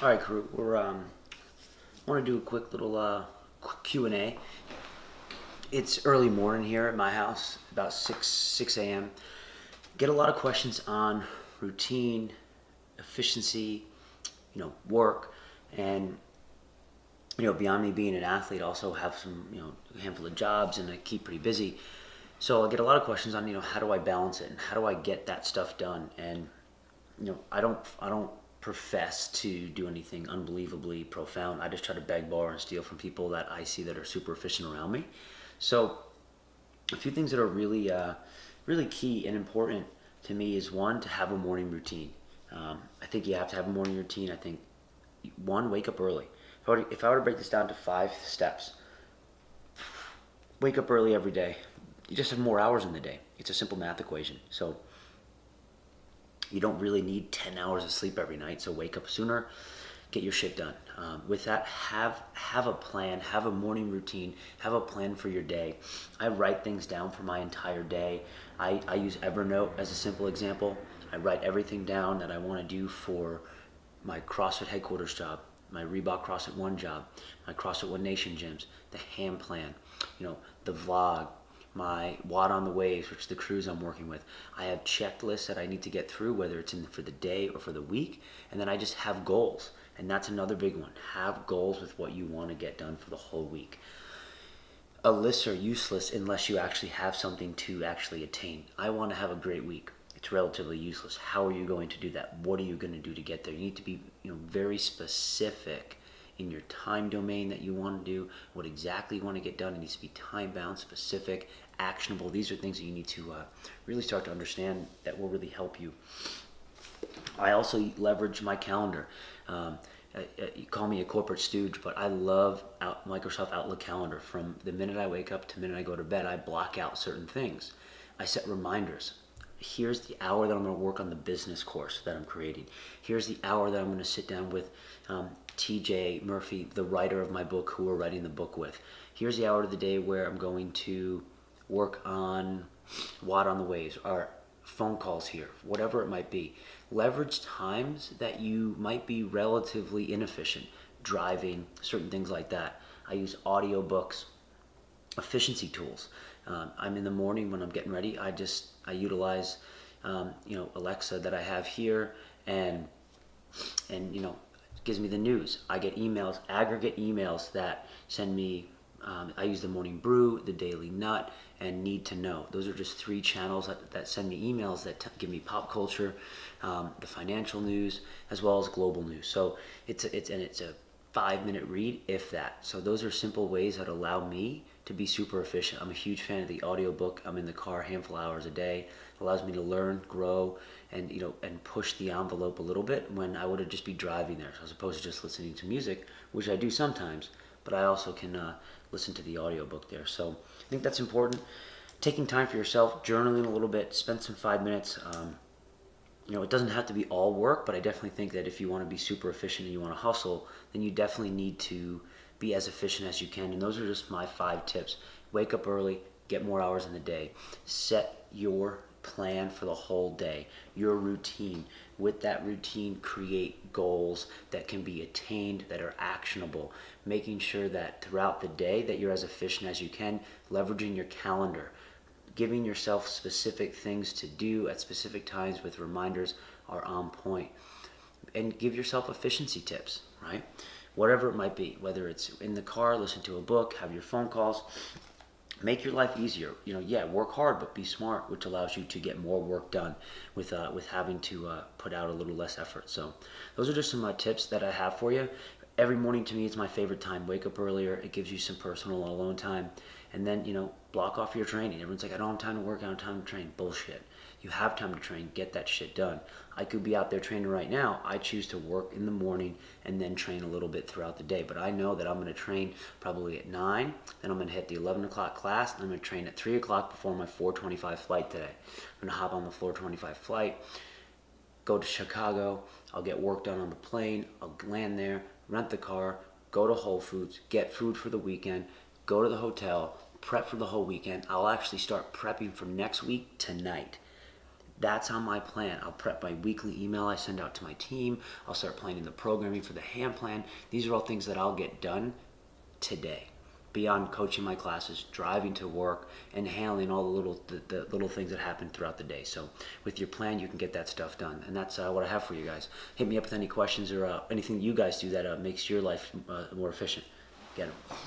All right, crew. We're want to do a quick little quick Q&A. It's early morning here at my house, about 6 a.m. Get a lot of questions on routine, efficiency, work, and beyond me being an athlete, I also have some a handful of jobs and I keep pretty busy. So I get a lot of questions on how do I balance it and how do I get that stuff done. And I don't profess to do anything unbelievably profound. I just try to beg, borrow, and steal from people that I see that are super efficient around me. So a few things that are really key and important to me is one, to have a morning routine. I think you have to have a morning routine. I think one, wake up early. If I were to break this down to 5 steps, wake up early every day. You just have more hours in the day. It's a simple math equation. So you don't really need 10 hours of sleep every night. So wake up sooner, get your shit done. With that, have a plan, have a morning routine, have a plan for your day. I write things down for my entire day. I use Evernote as a simple example. I write everything down that I want to do for my CrossFit headquarters job, my Reebok CrossFit One job, my CrossFit One Nation gyms, the ham plan, the vlog, my Watt on the Waves, which is the crews I'm working with. I have checklists that I need to get through, whether it's for the day or for the week, and then I just have goals. And that's another big one. Have goals with what you want to get done for the whole week. A lists are useless unless you actually have something to actually attain. I want to have a great week. It's relatively useless. How are you going to do that? What are you going to do to get there? You need to be, very specific in your time domain that you want to do, what exactly you want to get done. It needs to be time bound, specific, actionable. These are things that you need to really start to understand that will really help you. I also leverage my calendar. You call me a corporate stooge, but I love Microsoft Outlook calendar. From the minute I wake up to the minute I go to bed, I block out certain things. I set reminders. Here's the hour that I'm going to work on the business course that I'm creating. Here's the hour that I'm going to sit down with TJ Murphy, the writer of my book, who we're writing the book with. Here's the hour of the day where I'm going to work on Watt on the Waves, or phone calls here, whatever it might be. Leverage times that you might be relatively inefficient, driving, certain things like that. I use audiobooks, efficiency tools. I'm in the morning when I'm getting ready. I utilize Alexa that I have here, and gives me the news. I get emails, aggregate emails that send me. I use the Morning Brew, the Daily Nut, and Need to Know. Those are just 3 channels that send me emails that give me pop culture, the financial news, as well as global news. So it's a 5-minute read, if that. So those are simple ways that allow me to be super efficient. I'm a huge fan of the audiobook. I'm in the car a handful of hours a day. It allows me to learn, grow, and and push the envelope a little bit when I would have just be driving there, so as opposed to just listening to music, which I do sometimes, but I also can listen to the audiobook there. So I think that's important. Taking time for yourself, journaling a little bit, spend some 5 minutes. It doesn't have to be all work, but I definitely think that if you want to be super efficient and you want to hustle, then you definitely need to be as efficient as you can. And those are just my 5 tips. Wake up early, get more hours in the day, set your plan for the whole day, your routine. With that routine, create goals that can be attained, that are actionable, making sure that throughout the day that you're as efficient as you can, leveraging your calendar, giving yourself specific things to do at specific times with reminders are on point. And give yourself efficiency tips, right? Whatever it might be, whether it's in the car, listen to a book, have your phone calls, make your life easier. Work hard, but be smart, which allows you to get more work done with having to put out a little less effort. So those are just some tips that I have for you. Every morning to me is my favorite time. Wake up earlier. It gives you some personal alone time. And then, block off your training. Everyone's like, I don't have time to work, I don't have time to train. Bullshit. You have time to train. Get that shit done. I could be out there training right now. I choose to work in the morning and then train a little bit throughout the day. But I know that I'm going to train probably at 9. Then I'm going to hit the 11 o'clock class. And I'm going to train at 3 o'clock before my 4:25 flight today. I'm going to hop on the 4:25 flight, go to Chicago. I'll get work done on the plane. I'll land there, rent the car, go to Whole Foods, get food for the weekend, go to the hotel, prep for the whole weekend. I'll actually start prepping for next week tonight. That's on my plan. I'll prep my weekly email I send out to my team. I'll start planning the programming for the hand plan. These are all things that I'll get done today. Beyond coaching my classes, driving to work, and handling all the little things that happen throughout the day. So with your plan, you can get that stuff done. And that's what I have for you guys. Hit me up with any questions or anything you guys do that makes your life more efficient. Get them.